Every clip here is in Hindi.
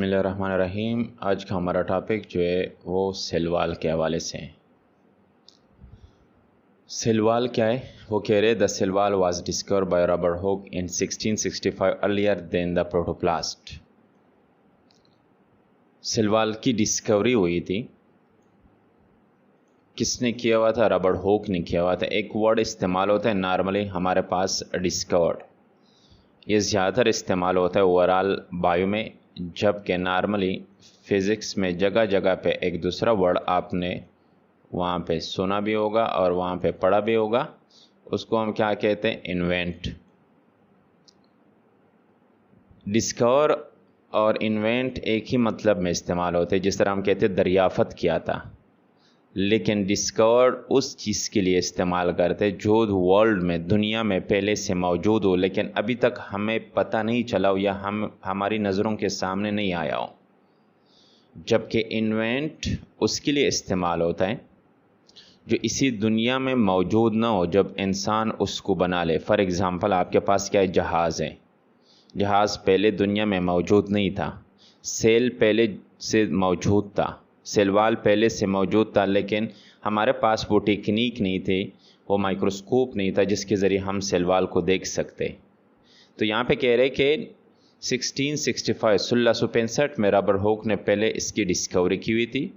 बिस्मिल्लाहिर्रहमानिर्रहीम। आज का हमारा टॉपिक जो है वो सेल वॉल के हवाले से है। सेल वॉल क्या है? वो कह रहे the cell wall was discovered by Robert Hooke in 1665 earlier than the protoplast. Cell wall की डिस्कवरी हुई थी, किसने किया हुआ था? रॉबर्ट हुक ने किया हुआ था। एक वर्ड इस्तेमाल होता है नॉर्मली हमारे पास, डिस्कवर्ड। ये ज़्यादातर इस्तेमाल होता है ओवरऑल बायो में, जबकि नॉर्मली फ़िज़िक्स में जगह जगह पे एक दूसरा वर्ड आपने वहाँ पे सुना भी होगा और वहाँ पे पढ़ा भी होगा। उसको हम क्या कहते हैं? इन्वेंट। डिस्कवर और इन्वेंट एक ही मतलब में इस्तेमाल होते हैं। जिस तरह हम कहते हैं दरियाफ़त किया था, लेकिन डिस्कवर उस चीज़ के लिए इस्तेमाल करते जो वर्ल्ड में, दुनिया में पहले से मौजूद हो, लेकिन अभी तक हमें पता नहीं चला हो या हमारी नज़रों के सामने नहीं आया हो। जबकि इन्वेंट उसके लिए इस्तेमाल होता है जो इसी दुनिया में मौजूद ना हो, जब इंसान उसको बना ले। फॉर एग्ज़ाम्पल आपके पास क्या है? जहाज़ है। जहाज़ पहले दुनिया में मौजूद नहीं था। सेल पहले से मौजूद था, सेल वॉल पहले से मौजूद था, लेकिन हमारे पास वो टेक्निक नहीं थी, वो माइक्रोस्कोप नहीं था जिसके ज़रिए हम सेल वॉल को देख सकते। तो यहाँ पे कह रहे कि 1665 में रॉबर्ट हुक ने पहले इसकी डिस्कवरी की हुई थी।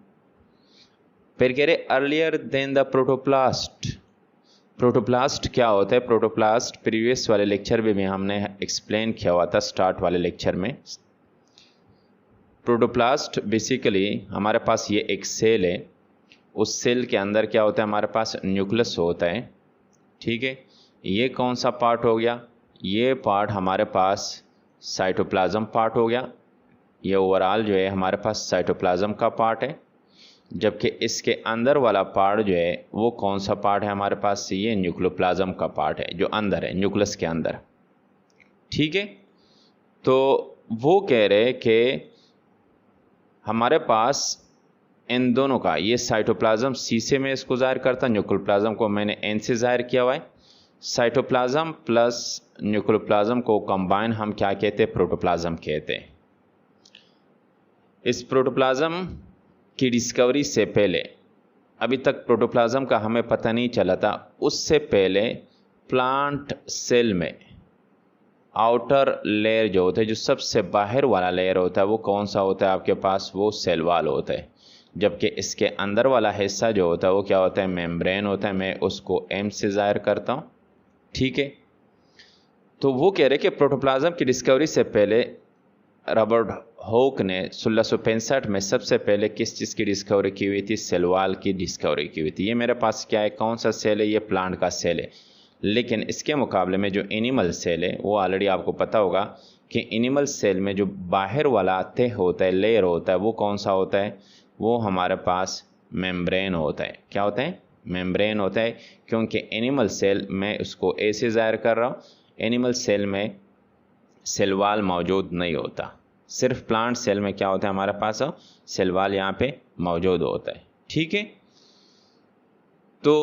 फिर कह रहे earlier than the protoplast. Protoplast क्या होता है? प्रोटोप्लास्ट प्रीवियस वाले लेक्चर में भी हमने एक्सप्लेन किया हुआ था, स्टार्ट वाले लेक्चर में। प्रोटोप्लास्ट बेसिकली हमारे पास ये एक सेल है। उस सेल के अंदर क्या होता है? हमारे पास न्यूक्लियस होता है, ठीक है। ये कौन सा पार्ट हो गया? ये पार्ट हमारे पास साइटोप्लाज्म पार्ट हो गया। ये ओवरऑल जो है हमारे पास साइटोप्लाज्म का पार्ट है। जबकि इसके अंदर वाला पार्ट जो है वो कौन सा पार्ट है हमारे पास? ये न्यूक्लियोप्लाज्म का पार्ट है जो अंदर है, न्यूक्लियस के अंदर, ठीक है। तो वो कह रहे कि हमारे पास इन दोनों का, ये साइटोप्लाज्म सी से मैं इसको ज़ाहिर करता, न्यूक्लियोप्लाज्म को मैंने एन से ज़ाहिर किया हुआ है। साइटोप्लाज्म प्लस न्यूक्लियोप्लाज्म को कंबाइन हम क्या कहते हैं? प्रोटोप्लाज्म कहते हैं। इस प्रोटोप्लाज्म की डिस्कवरी से पहले, अभी तक प्रोटोप्लाज्म का हमें पता नहीं चला था। उससे पहले प्लांट सेल में आउटर लेयर जो होता है, जो सबसे बाहर वाला लेयर होता है, वो कौन सा होता है आपके पास? वो सेल वॉल होता है। जबकि इसके अंदर वाला हिस्सा जो होता है वो क्या होता है? मेम्ब्रेन होता है। मैं उसको एम से ज़ाहिर करता हूँ, ठीक है। तो वो कह रहे कि प्रोटोप्लाज्म की डिस्कवरी से पहले रॉबर्ट हुक ने 1665 में सबसे पहले किस चीज़ की डिस्कवरी की हुई थी? सेल वॉल की डिस्कवरी की हुई थी। ये मेरे पास क्या है? कौन सा सेल है? ये प्लांट का सेल है। लेकिन इसके मुकाबले में जो एनिमल सेल है, वो ऑलरेडी आपको पता होगा कि एनिमल सेल में जो बाहर वाला तह होता है, लेयर होता है, वो कौन सा होता है? वो हमारे पास मेम्ब्रेन होता है। क्या होता है? मेम्ब्रेन होता है। क्योंकि एनिमल सेल में उसको ए से ज़ाहिर कर रहा हूँ, एनिमल सेल में सेल वॉल मौजूद नहीं होता। सिर्फ प्लांट सेल में क्या होता है हमारे पास? सेल वॉल यहाँ पे मौजूद होता है, ठीक है। तो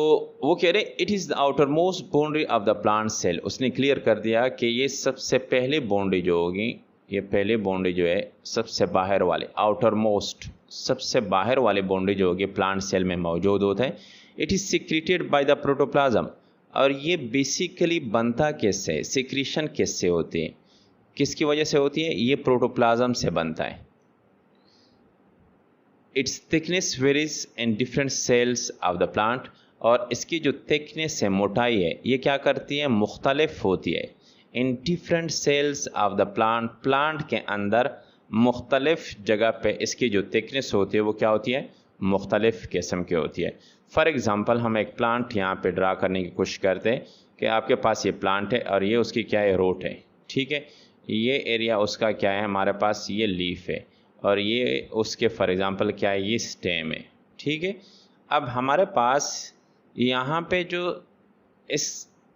वो कह रहे it is the outer most boundary of the plant cell. उसने क्लियर कर दिया कि ये सबसे पहले बाउंड्री जो होगी, ये पहले बाउंड्री जो है सबसे बाहर वाले, आउटर मोस्ट, सबसे बाहर वाले बाउंड्री जो होगी प्लांट सेल में मौजूद होता है। It is secreted by the protoplasm. और ये बेसिकली बनता किससे? सिक्रीशन किससे होती है? किसकी वजह से होती है? ये प्रोटोप्लाज्म से बनता है। It's thickness varies in different cells of the plant. और इसकी जो थिकनेस है, मोटाई है, ये क्या करती है? मुख्तलिफ होती है। In different cells of the plant, plant के अंदर मुख्तलिफ जगह पे इसकी जो थिकनेस होती है वो क्या होती है? मुख्तलिफ किस्म की होती है। फॉर एग्ज़ाम्पल हम एक प्लांट यहाँ पे ड्रा करने की कोशिश करते हैं कि आपके पास ये प्लांट है और ये उसकी क्या है? रूट है, ठीक है। ये एरिया उसका क्या है? हमारे पास ये लीफ है और ये उसके फॉर एग्ज़ाम्पल क्या है? ये स्टेम है, ठीक है। अब हमारे पास यहाँ पे जो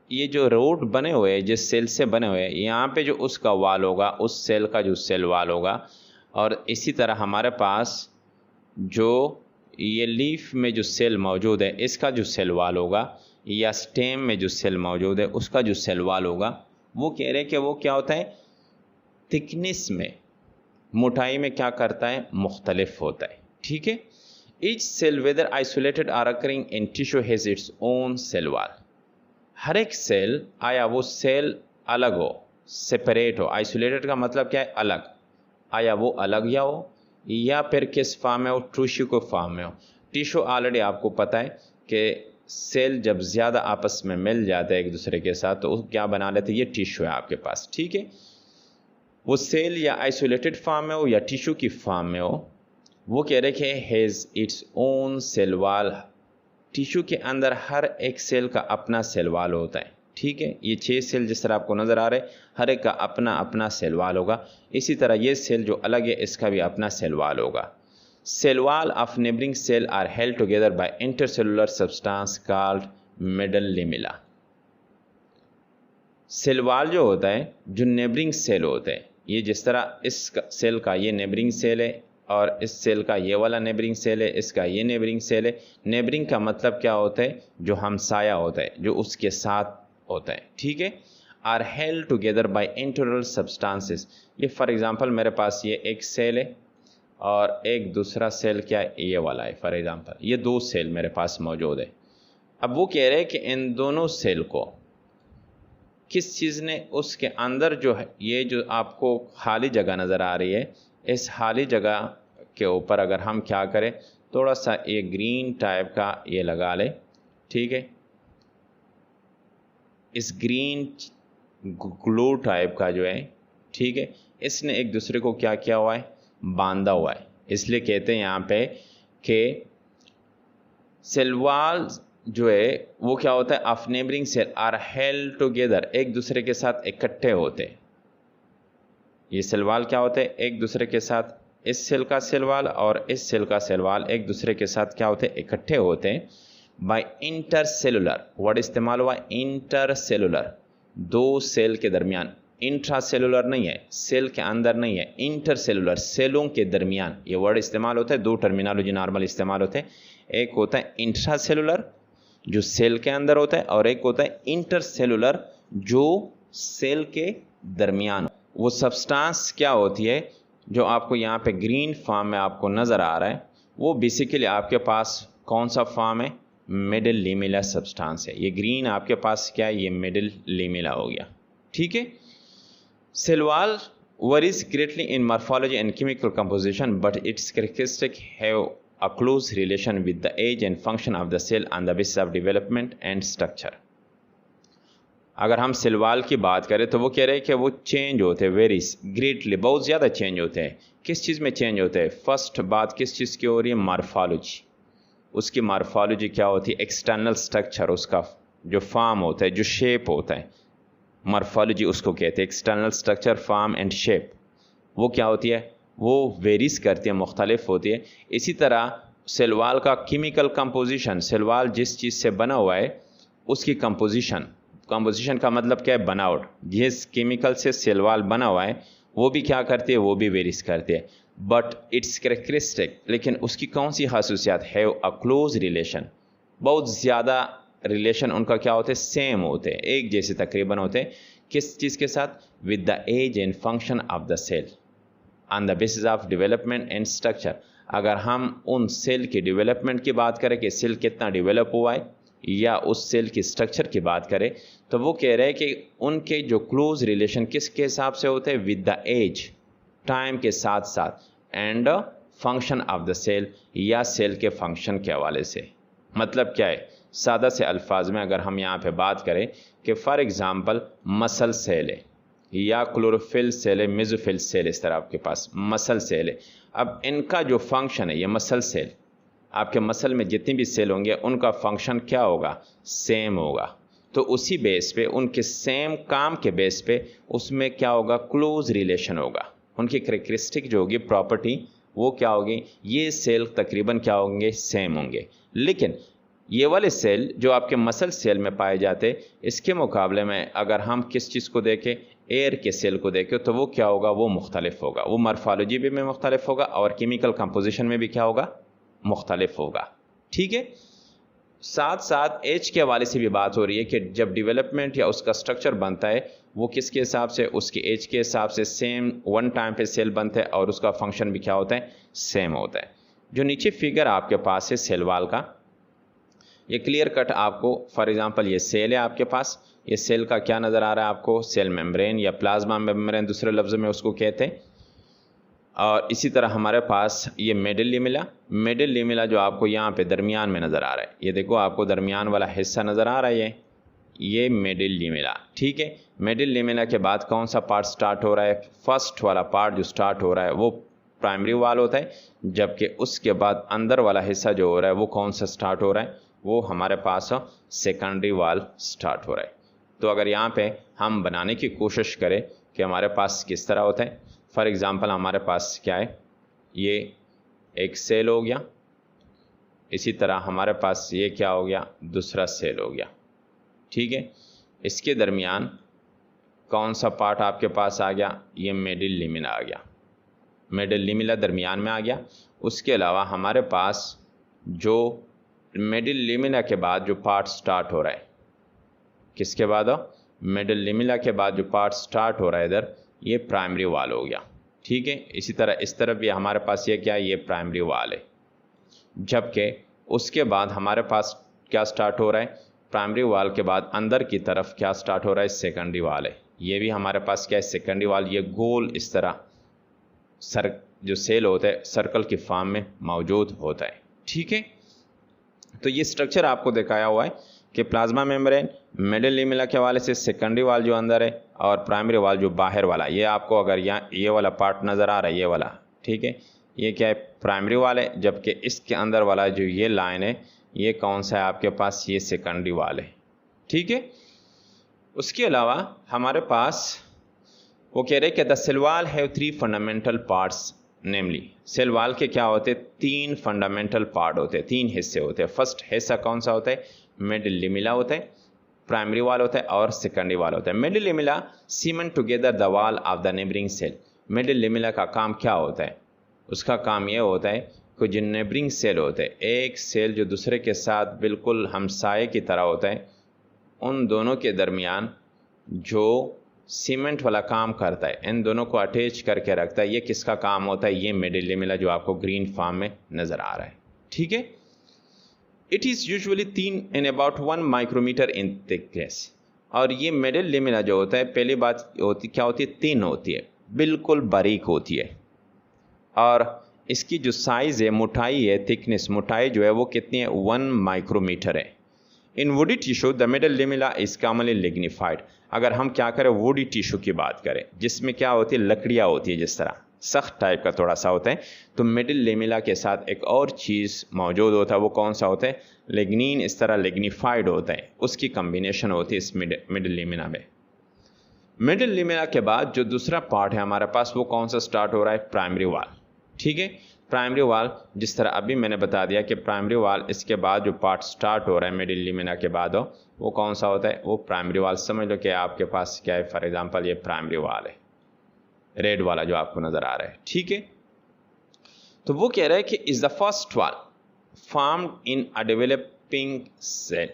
ये जो रूट बने हुए हैं, जिस सेल से बने हुए हैं, यहाँ पे जो उसका वाल होगा, उस सेल का जो सेल वाल होगा। और इसी तरह हमारे पास जो ये लीफ में जो सेल मौजूद है, इसका जो सेल वाल होगा, या स्टेम में जो सेल मौजूद है उसका जो सेल वाल होगा, वो कह रहे हैं कि वो क्या होता है? थिकनेस में मोटाई में क्या करता है, मुख्तलिफ होता है। ठीक है। Each cell whether isolated or occurring in tissue has its own cell wall. हर एक सेल, आया वो सेल अलग हो, सेपरेट हो, आइसोलेटेड का मतलब क्या है, अलग, आया वो अलग या फिर किस फॉर्म में हो, टिश्यू को फॉर्म में हो। टिश्यू ऑलरेडी आपको पता है कि सेल जब ज़्यादा आपस में मिल जाते हैं एक दूसरे के साथ तो क्या बना लेते हैं, ये टिश्यू है आपके पास। ठीक है। वो सेल या आइसोलेटेड फॉर्म में हो या टिश्यू की फॉर्म में हो, वो कह रहे कि has its own cell wall. Tissue के अंदर हर एक सेल का अपना सेल वॉल होता है। ठीक है। ये 6 सेल जिस तरह आपको नज़र आ रहे हैं, हर एक का अपना अपना सेल वॉल होगा। इसी तरह ये सेल जो अलग है इसका भी अपना सेल वॉल होगा। Cell wall of neighbouring cell are held together by intercellular substance called middle lamella. Cell wall जो होता है, जो नेबरिंग सेल होते हैं, ये जिस तरह इस सेल का ये नेबरिंग सेल है और इस सेल का ये वाला नेबरिंग सेल है, इसका ये नेबरिंग सेल है। नेबरिंग का मतलब क्या होता है, जो हमसाया होता है, जो उसके साथ होता है। ठीक है। Are held together by internal substances. ये फॉर एग्जांपल मेरे पास ये एक सेल है और एक दूसरा सेल क्या है, ये वाला है। फॉर एग्जांपल ये 2 सेल मेरे पास मौजूद है। अब वो कह रहे हैं कि इन दोनों सेल को किस चीज़ ने, उसके अंदर जो है, ये जो आपको खाली जगह नज़र आ रही है, इस खाली जगह के ऊपर अगर हम क्या करें, थोड़ा सा ये ग्रीन टाइप का ये लगा ले। ठीक है। इस ग्रीन ग्लू टाइप का जो है, ठीक है, इसने एक दूसरे को क्या किया हुआ है, बांधा हुआ है। इसलिए कहते हैं यहाँ पे कि सेल वॉल जो है वो क्या होता है, of neighbouring cell are held together, एक दूसरे के साथ इकट्ठे होते हैं। ये सेल वॉल क्या होते हैं, एक दूसरे के साथ, इस सेल का सेल वॉल और इस सेल का सेल वॉल एक दूसरे के साथ क्या होते हैं, इकट्ठे होते हैं। बाय इंटरसेलुलर वर्ड इस्तेमाल हुआ, इंटरसेलुलर, 2 सेल के दरमियान। इंट्रासेलुलर नहीं है, सेल के अंदर नहीं है, इंटरसेलुलर, सेलों के दरमियान ये वर्ड इस्तेमाल होता है। 2 टर्मिनोलॉजी नॉर्मल इस्तेमाल होते हैं। एक होता है इंट्रासेलुलर जो सेल के अंदर होता है, और एक होता है इंटरसेलुलर जो सेल के दरमियान। वो सब्सटेंस क्या होती है जो आपको यहाँ पे ग्रीन फॉर्म में आपको नज़र आ रहा है, वो बेसिकली आपके पास कौन सा फॉर्म है, मिडल लिमिला सब्सटेंस है। ये ग्रीन आपके पास क्या है, ये मिडल लिमिला हो गया। ठीक है। Cell wall varies greatly in morphology and chemical composition, but its characteristics have a close relation with the age and function of the cell on the basis of development and structure. अगर हम सेल वॉल की बात करें तो वो कह रहे हैं कि वो चेंज होते हैं, वेरीज ग्रेटली, बहुत ज़्यादा चेंज होते हैं। किस चीज़ में चेंज होते हैं, फर्स्ट बात किस चीज़ की हो रही है, मार्फोलॉजी। उसकी मार्फोलॉजी क्या होती है, एक्सटर्नल स्ट्रक्चर, उसका जो फॉर्म होता है, जो शेप होता है, मॉर्फोलॉजी उसको कहते हैं। External structure, form and shape, वो क्या होती है, वो वेरीज करती है, मुख्तलिफ होती है। इसी तरह सेल वॉल का केमिकल कंपोजिशन, सेल वॉल जिस चीज़ से बना हुआ है उसकी कंपोजिशन, कंपोजिशन का मतलब क्या है, बनावट। जिस केमिकल से सेल वॉल बना हुआ है वो भी क्या करती है, वो भी वेरीज करती है। बट इट्स कैरेक्टरिस्टिक, लेकिन उसकी कौन सी खासूसियात है, अ क्लोज रिलेशन, बहुत ज़्यादा रिलेशन उनका क्या होते हैं, सेम होते हैं, एक जैसे तकरीबन होते हैं। किस चीज़ के साथ, with the age and function of the cell on the basis of development and structure. अगर हम उन सेल के डेवलपमेंट की बात करें कि सेल कितना डेवलप हुआ है, या उस सेल की स्ट्रक्चर की बात करें, तो वो कह रहे हैं कि उनके जो क्लोज रिलेशन किसके हिसाब से होते हैं, विद द एज, टाइम के साथ साथ, and function of the cell, या सेल के फंक्शन के हवाले से। मतलब क्या है, सादा से अल्फाज में अगर हम यहाँ पे बात करें कि फॉर एग्ज़ाम्पल मसल सेल है, या क्लोरोफिल सेल है, मेसोफिल सेल, इस तरह आपके पास मसल सेल है। अब इनका जो फंक्शन है, ये मसल सेल, आपके मसल में जितनी भी सेल होंगे उनका फंक्शन क्या होगा, सेम होगा। तो उसी बेस पे, उनके सेम काम के बेस पे उसमें क्या होगा, क्लोज रिलेशन होगा। उनकी कैरेक्टरिस्टिक जो होगी, प्रॉपर्टी, वो क्या होगी, ये सेल तकरीबन क्या होंगे, सेम होंगे। लेकिन ये वाले सेल जो आपके मसल सेल में पाए जाते, इसके मुकाबले में अगर हम किस चीज़ को देखें, एयर के सेल को देखें, तो वो क्या होगा, वो मुख्तलिफ होगा। वो मॉर्फोलॉजी में मुख्तलिफ होगा और केमिकल कंपोजिशन में भी क्या होगा, मुख्तलिफ होगा। ठीक है। साथ साथ एज के हवाले से भी बात हो रही है कि जब डेवलपमेंट या उसका स्ट्रक्चर बनता है वो किसके हिसाब से, उसकी एज के हिसाब से सेम वन टाइम पे सेल बनता है और उसका फंक्शन भी क्या होता है, सेम होता है। जो नीचे फिगर आपके पास है सेल वाल का, ये क्लियर कट आपको, फॉर एग्जांपल ये सेल है आपके पास, ये सेल का क्या नज़र आ रहा है आपको, सेल मेम्ब्रेन या प्लाज्मा मेम्ब्रेन दूसरे लफ्ज़ में उसको कहते हैं। और इसी तरह हमारे पास ये मिडिल लिमिला जो आपको यहाँ पे दरमियान में नज़र आ रहा है, ये देखो आपको दरमियान वाला हिस्सा नज़र आ रहा है, ये मिडिल लिमिला। ठीक है, मिडिल लिमिला के बाद कौन सा पार्ट स्टार्ट हो रहा है, फर्स्ट वाला पार्ट जो स्टार्ट हो रहा है वो प्राइमरी वाल होता है, जबकि उसके बाद अंदर वाला हिस्सा जो हो रहा है वो कौन सा स्टार्ट हो रहा है, वो हमारे पास सेकेंडरी वाल स्टार्ट हो रहा है। तो अगर यहाँ पे हम बनाने की कोशिश करें कि हमारे पास किस तरह होता है, फॉर एग्ज़ाम्पल हमारे पास क्या है, ये एक सेल हो गया, इसी तरह हमारे पास ये क्या हो गया, दूसरा सेल हो गया। ठीक है, इसके दरमियान कौन सा पार्ट आपके पास आ गया, ये मिडिल लिमिला आ गया, मिडिल लिमिला दरमियान में आ गया। उसके अलावा हमारे पास जो मिडिल लिमिला के बाद जो पार्ट स्टार्ट हो रहा है, किसके बाद हो, मिडिल लिमिला के बाद जो पार्ट स्टार्ट हो रहा है इधर, ये प्राइमरी वाल हो गया। ठीक है, इसी तरह इस तरफ भी हमारे पास ये क्या है, ये प्राइमरी वाल है। जबकि उसके बाद हमारे पास क्या स्टार्ट हो रहा है, प्राइमरी वाल के बाद अंदर की तरफ क्या स्टार्ट हो रहा है, सेकेंडरी वाल है। ये भी हमारे पास क्या है, सेकेंडरी वाल। ये गोल इस तरह जो सेल होता है सर्कल की फॉर्म में मौजूद होता है। ठीक है, तो ये स्ट्रक्चर आपको दिखाया हुआ है कि प्लाज्मा मेम्ब्रेन, मिडिल लिमिला के हवाले से सेकेंडरी वाल जो अंदर है और प्राइमरी वाल जो बाहर वाला। ये आपको अगर यहाँ ये वाला पार्ट नज़र आ रहा है, ये वाला, ठीक है, ये क्या है, प्राइमरी वाल है, जबकि इसके अंदर वाला जो ये लाइन है ये कौन सा है आपके पास, ये सेकेंडरी वाल है। ठीक है, उसके अलावा हमारे पास वो कह रहे हैं कि the cell wall have 3 fundamental parts, namely cell wall के क्या होते हैं, 3 फंडामेंटल पार्ट होते हैं, 3 हिस्से होते हैं। फर्स्ट हिस्सा कौन सा होता है, मिडिल लिमिला होता है, प्राइमरी वाल होता है और सेकेंडरी वाल होता है। Middle lamella cement together the wall of the neighbouring cell. Middle lamella का काम क्या होता है, उसका काम यह होता है कि जो नेबरिंग सेल होते हैं, एक सेल जो दूसरे के साथ बिल्कुल हमसाये की तरह होता है, उन दोनों के दरमियान जो सीमेंट वाला काम करता है, इन दोनों को अटैच करके रखता है, ये किसका काम होता है, ये मिडिल लिमिला जो आपको ग्रीन फॉर्म में नज़र आ रहा है। ठीक है, it is usually 3 in about 1 micrometre in thickness. और ये मिडिल लिमिला जो होता है, पहली बात होती क्या होती है, 3 होती है, बिल्कुल बारीक होती है। और इसकी जो साइज़ है, मोटाई है, थिकनेस मोटाई जो है वो कितनी है, 1 माइक्रोमीटर है। In woody tissue the middle lamella is commonly lignified. अगर हम क्या करें, वुडी टिश्यू की बात करें, जिसमें क्या होती है, लकड़ियाँ होती है, जिस तरह सख्त टाइप का थोड़ा सा होता है, तो मिडिल लिमिला के साथ एक और चीज़ मौजूद होता है, वो कौन सा होता है, लिग्निन, इस तरह लिग्निफाइड होता है, उसकी कम्बिनेशन होती है इस मिडिल लिमिला में। मिडिल लिमिला के बाद जो दूसरा पार्ट है हमारे पास, वो कौन सा स्टार्ट हो रहा है, प्राइमरी वाल। ठीक है, प्राइमरी वाल, जिस तरह अभी मैंने बता दिया कि प्राइमरी वाल, इसके बाद जो पार्ट स्टार्ट हो रहा है मिडिल लिमिला के बाद वो कौन सा होता है, वो प्राइमरी वाल। समझ लो कि आपके पास क्या है, फॉर एग्जांपल ये प्राइमरी वाल है, रेड वाला जो आपको नजर आ रहा है। ठीक है, तो वो कह रहा है कि is the first wall formed in a developing cell.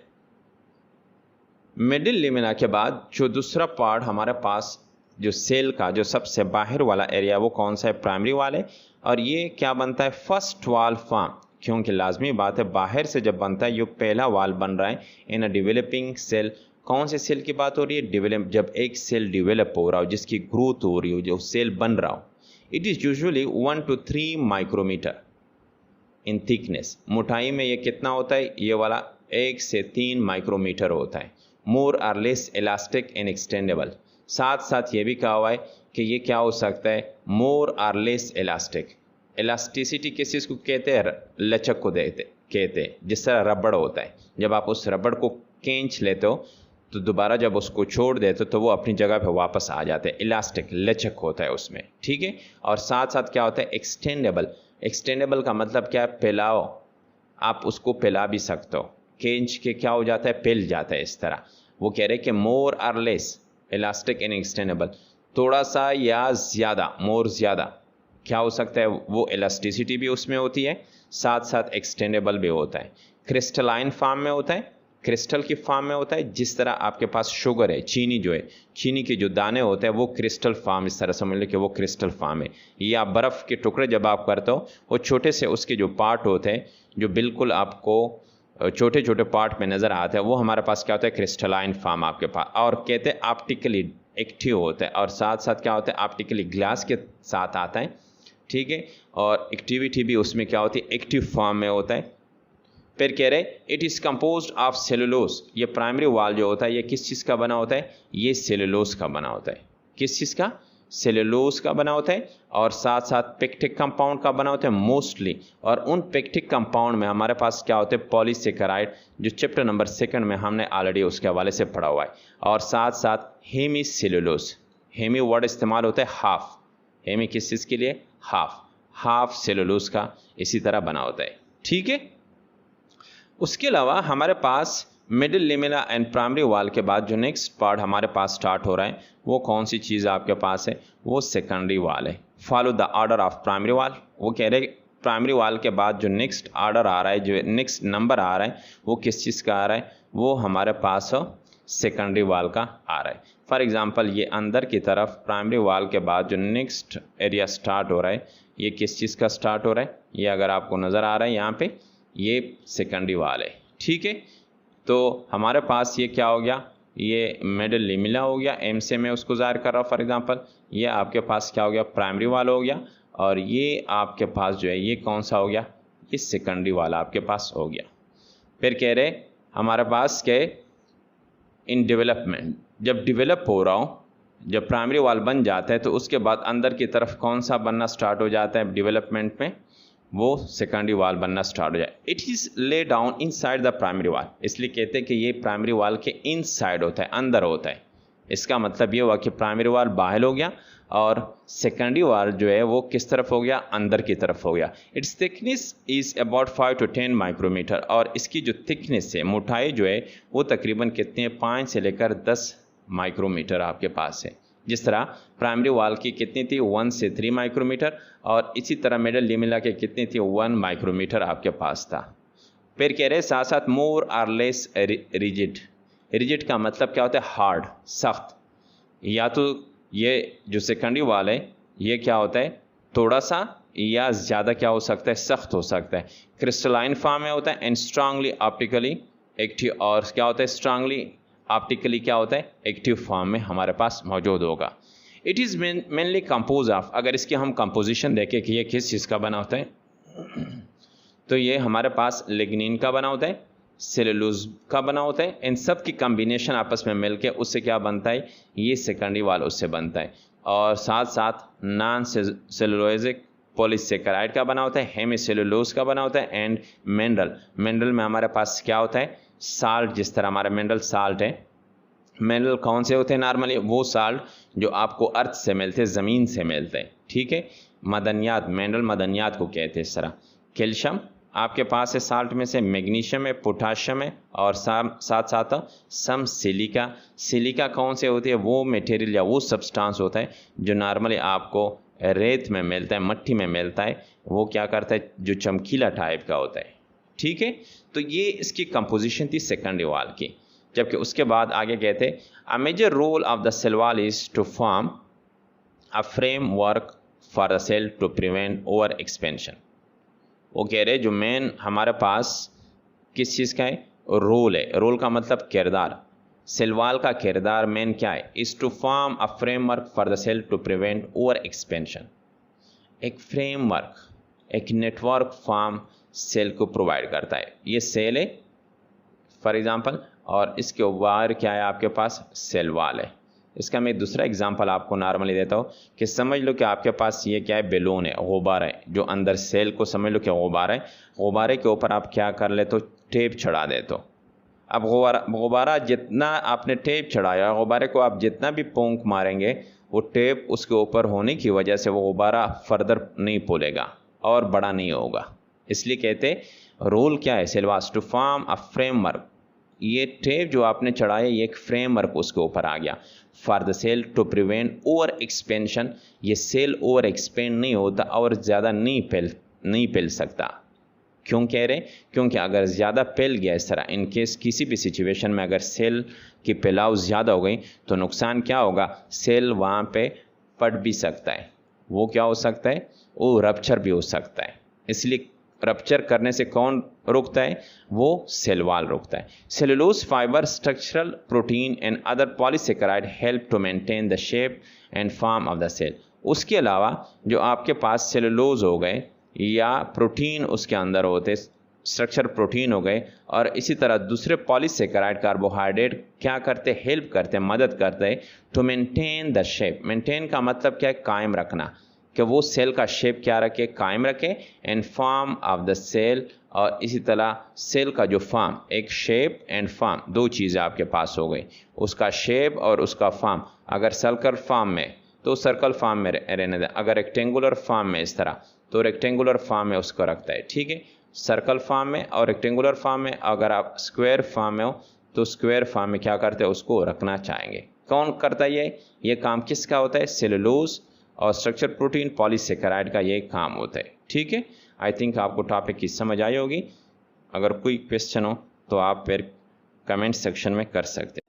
Middle lamella के बाद जो दूसरा पार्ट हमारे पास जो सेल का जो सबसे बाहर वाला एरिया, वो कौन सा है, प्राइमरी वाल है। और ये क्या बनता है, फर्स्ट वाल फॉर्म, क्योंकि लाजमी बात है बाहर से जब बनता है ये पहला वाल बन रहा है इन अ डेवलपिंग सेल। कौन से सेल की बात हो रही है, डेवलप, जब एक सेल डेवलप हो रहा हो, जिसकी ग्रोथ हो रही हो, जो सेल बन रहा हो, it is usually 1 to 3 micrometre in thickness. मोटाई में ये कितना होता है, ये वाला 1 से 3 माइक्रोमीटर होता है। More or less elastic and extendable. साथ साथ ये भी कहा हुआ है कि ये क्या हो सकता है, more or less elastic. Elasticity किस चीज़ को कहते हैं, लचक को कहते हैं। जिस तरह रबड़ होता है, जब आप उस रबड़ को खींच लेते हो तो दोबारा जब उसको छोड़ देते तो वो अपनी जगह पे वापस आ जाते हैं, इलास्टिक, लचक होता है उसमें। ठीक है, और साथ साथ क्या होता है, एक्सटेंडेबल। एक्सटेंडेबल का मतलब क्या है, फैलाओ, आप उसको फैला भी सकते हो, खींच के क्या हो जाता है, फैल जाता है इस तरह। वो कह रहे हैं कि more or less elastic and extendable, थोड़ा सा या ज़्यादा, मोर ज़्यादा, क्या हो सकता है, वो इलास्टिसिटी भी उसमें होती है, साथ साथ एक्सटेंडेबल भी होता है। क्रिस्टलाइन फॉर्म में होता है, क्रिस्टल की फॉर्म में होता है। जिस तरह आपके पास शुगर है, चीनी जो है, चीनी के जो दाने होते हैं वो क्रिस्टल फॉर्म, इस तरह समझ लो कि वो क्रिस्टल फॉर्म है। या बर्फ़ के टुकड़े जब आप करते हो, वो छोटे से उसके जो पार्ट होते हैं जो बिल्कुल आपको छोटे छोटे पार्ट में नज़र आते हैं, वो हमारे पास क्या होता है, क्रिस्टलाइन फॉर्म आपके पास। और कहते हैं ऑप्टिकली एक्टिव होता है, और साथ साथ क्या होता है, ऑप्टिकली ग्लास के साथ आता है, ठीक है। और एक्टिविटी भी उसमें क्या होती है, एक्टिव फॉर्म में होता है। फिर कह रहे it is composed of cellulose. ये प्राइमरी वाल जो होता है ये किस चीज़ का बना होता है, ये सेलुलोज का बना होता है। किस चीज़ का, सेलुलोज का बना होता है। और साथ साथ पेक्टिक कंपाउंड का बना होता है मोस्टली। और उन पेक्टिक कंपाउंड में हमारे पास क्या होते हैं, पॉलीसेकेराइड, जो चैप्टर नंबर 2 में हमने ऑलरेडी उसके हवाले से पढ़ा हुआ है। और साथ साथ हेमी सेलुलोज, हेमी वर्ड इस्तेमाल होता है हाफ, हेमी किस चीज़ के लिए, हाफ सेलुलोज का इसी तरह बना होता है, ठीक है। उसके अलावा हमारे पास मिडिल लेमिना एंड प्राइमरी वाल के बाद जो नेक्स्ट पार्ट हमारे पास स्टार्ट हो रहा है वो कौन सी चीज़ आपके पास है, वो सेकेंडरी वाल है। Follow the order of primary वाल। वो कह रहे प्राइमरी वाल के बाद जो नेक्स्ट ऑर्डर आ रहा है, जो नेक्स्ट नंबर आ रहा है, वो किस चीज़ का आ रहा है, वो हमारे पास सेकेंडरी वाल का आ रहा है। फॉर एग्जांपल ये अंदर की तरफ प्राइमरी वाल के बाद जो नेक्स्ट एरिया स्टार्ट हो रहा है, ये किस चीज़ का स्टार्ट हो रहा है, ये अगर आपको नज़र आ रहा है यहाँ पे, ये सेकेंडरी वाल है, ठीक है। तो हमारे पास ये क्या हो गया, ये मिडिल लेमिना हो गया, एम से मैं उसको ज़ाहिर कर रहा हूँ। फॉर एग्जांपल ये आपके पास क्या हो गया, प्राइमरी वाल हो गया। और ये आपके पास जो है ये कौन सा हो गया, ये सेकेंडरी वाल आपके पास हो गया। फिर कह रहे हमारे पास के इन डेवलपमेंट, जब डेवलप हो रहा हो, जब प्राइमरी वाल बन जाता है तो उसके बाद अंदर की तरफ कौन सा बनना स्टार्ट हो जाता है डेवलपमेंट में, वो सेकेंडरी वाल बनना स्टार्ट हो जाए। It is lay down in side the primary वाल। इसलिए कहते हैं कि ये प्राइमरी वाल के इन साइड होता है, अंदर होता है। इसका मतलब ये हुआ कि प्राइमरी वाल बाहर हो गया और सेकेंडरी वाल जो है वो किस तरफ हो गया, अंदर की तरफ हो गया। Its thickness is about 5 to 10 micrometre. और इसकी जो थिकनेस है, मोटाई जो है वो तकरीबन कितनी है, 5 से लेकर 10 माइक्रोमीटर आपके पास है। जिस तरह प्राइमरी वाल की कितनी थी, 1 से 3 माइक्रोमीटर, और इसी तरह मिडिल लेमिना के कितनी थी, 1 माइक्रोमीटर आपके पास था। फिर कह रहे साथ साथ मोर और लेस रिजिड। रिजिड का मतलब क्या होता है, हार्ड, सख्त। या तो ये जो सेकेंडरी वाल है ये क्या होता है, थोड़ा सा या ज़्यादा क्या हो सकता है, सख्त हो सकता है। क्रिस्टलाइन फॉर्म में होता है एंड स्ट्रांगली ऑप्टिकली एक्टिव। और क्या होता है, स्ट्रांगली ऑप्टिकली क्या होता है, एक्टिव फॉर्म में हमारे पास मौजूद होगा। It is mainly compose of, अगर इसकी हम कंपोजिशन देखें कि ये किस चीज़ का बना होता है, तो ये हमारे पास लिग्निन का बना होता है, सेलुलोज का बना होता है। इन सब की कम्बिनेशन आपस में मिलके उससे क्या बनता है, ये सेकेंडरी वाल उससे बनता है। और साथ साथ नॉन सेलुलोजिक पॉलीसेकेराइड का बना होता है, हेमी सेलुलोज का बना होता है, एंड मिनरल में हमारे पास क्या होता है, साल्ट। जिस तरह हमारा मिनरल साल्ट है, मिनरल कौन से होते हैं नॉर्मली, वो साल्ट जो आपको अर्थ से मिलते हैं, ज़मीन से मिलते हैं, ठीक है। मदनियात, मिनरल मदनियात को कहते हैं। इस तरह कैल्शियम आपके पास है साल्ट में से, मैग्नीशियम है, पोटाशियम है, और साथ साथ सम सिलिका। सिलिका कौन से होती है, वो मटेरियल या वो सब्सटेंस होता है जो नॉर्मली आपको रेत में मिलता है, मट्टी में मिलता है। वो क्या करता है, जो चमकीला टाइप का होता है, ठीक है। तो ये इसकी कंपोजिशन थी सेकेंडरी वाल की। जबकि उसके बाद आगे कहते a major role of the cell wall is to form a framework for the cell to prevent over expansion. वो कह रहे जो मेन हमारे पास किस चीज़ का है, रोल है। रोल का मतलब किरदार, सेल वॉल का किरदार मेन क्या है, is to form a framework for the cell to prevent over expansion. एक फ्रेमवर्क, एक नेटवर्क फॉर्म सेल को प्रोवाइड करता है। ये सेल है फॉर एग्जांपल, और इसके ऊपर क्या है आपके पास, सेल वॉल है। इसका मैं दूसरा एग्जांपल आपको नॉर्मली देता हूँ कि समझ लो कि आपके पास ये क्या है, बैलून है, गुब्बारा है, जो अंदर सेल को समझ लो कि गुब्बारा है। गुब्बारे के ऊपर आप क्या कर ले तो टेप चढ़ा दे। तो अब गुब्बारा जितना आपने टेप चढ़ाया, गुब्बारे को आप जितना भी पोंक मारेंगे, वो टेप उसके ऊपर होने की वजह से वो गुब्बारा फर्दर नहीं फूलेगा और बड़ा नहीं होगा। इसलिए कहते रोल क्या है, cell was to form a framework ये टेप जो आपने चढ़ाया ये एक फ्रेमवर्क उसके ऊपर आ गया for the cell to prevent over expansion. ये सेल ओवर एक्सपेंड नहीं होता और ज़्यादा नहीं फैल सकता। क्यों कह रहे? क्योंकि अगर ज़्यादा फैल गया इस तरह, इन केस किसी भी सिचुएशन में अगर सेल की फैलाव ज़्यादा हो गई तो नुकसान क्या होगा, सेल वहाँ पे फट भी सकता है। वो क्या हो सकता है, वो रप्चर भी हो सकता है। इसलिए रप्चर करने से कौन रुकता है, वो सेल वॉल रुकता है। Cellulose fibre, structural protein and other polysaccharide help to maintain the shape and form of the cell. उसके अलावा जो आपके पास सेलुलोज हो गए या प्रोटीन उसके अंदर होते, स्ट्रक्चर प्रोटीन हो गए, और इसी तरह दूसरे पॉलीसेकेराइड कार्बोहाइड्रेट क्या करते, हेल्प करते, मदद करते हैं to maintain the shape. Maintain का मतलब क्या है, कायम रखना, कि वो सेल का शेप क्या रखे, कायम रखे, and form of the cell, और इसी तरह सेल का जो फॉर्म, एक शेप एंड फॉर्म, दो चीज़ें आपके पास हो गई, उसका शेप और उसका फॉर्म। अगर सर्कल फॉर्म में तो सर्कल फॉर्म में रहने दें, अगर रेक्टेंगुलर फॉर्म में इस तरह तो रेक्टेंगुलर फॉर्म में उसको रखता है। ठीक है, सर्कल फॉर्म में और रेक्टेंगुलर फॉर्म में। अगर आप स्क्वायर फॉर्म में हो तो स्क्वायर फॉर्म में क्या करते हैं, उसको रखना चाहेंगे। कौन करता है ये काम किसका होता है, सेलुलोज और स्ट्रक्चर प्रोटीन पॉलीसेकेराइड का ये काम होता है। ठीक है, आई थिंक आपको टॉपिक की समझ आई होगी। अगर कोई क्वेश्चन हो तो आप फिर कमेंट सेक्शन में कर सकते हैं।